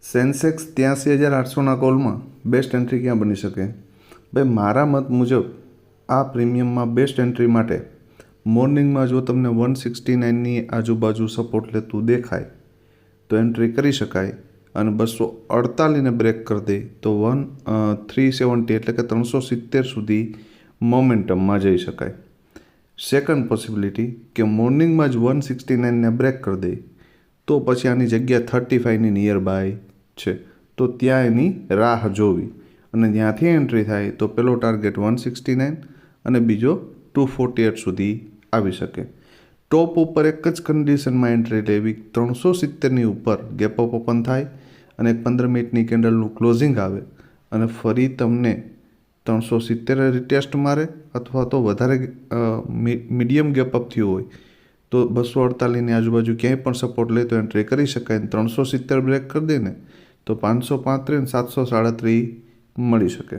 Sensex 83,800ના કોલમાં best entry ક્યાં બની શકે? ભાઈ, મારા મત મુજબ આ પ્રીમિયમમાં બેસ્ટ એન્ટ્રી માટે મોર્નિંગમાં જો તમને 169ની આજુબાજુ સપોર્ટ લેતું દેખાય તો એન્ટ્રી કરી શકાય, અને 248ને બ્રેક કરી દે તો 370 એટલે કે 370 સુધી મોમેન્ટમમાં જઈ શકાય. સેકન્ડ પોસિબિલિટી કે મોર્નિંગમાં જ 169ને બ્રેક કરી દે તો પછી આની જગ્યા 35ની નિયર બાય છે, તો ત્યાં એની રાહ જોવી, અને ત્યાંથી એન્ટ્રી થાય તો પહેલો ટાર્ગેટ 169 અને બીજો 248 સુધી આવી શકે. ટોપ ઉપર એક જ કન્ડિશનમાં એન્ટ્રી લેવી, 370ની ઉપર ગેપ અપ ઓપન થાય અને 15 મિનિટની કેન્ડલનું ક્લોઝિંગ આવે અને ફરી તમને 370 રિટેસ્ટ મારે અથવા તો વધારે મીડિયમ ગેપ અપ થયું હોય તો 248ની આજુબાજુ ક્યાંય પણ સપોર્ટ લે તો એન્ટ્રી કરી શકાય. 370 બ્રેક કરી દે ને તો 535 737 મળી શકે.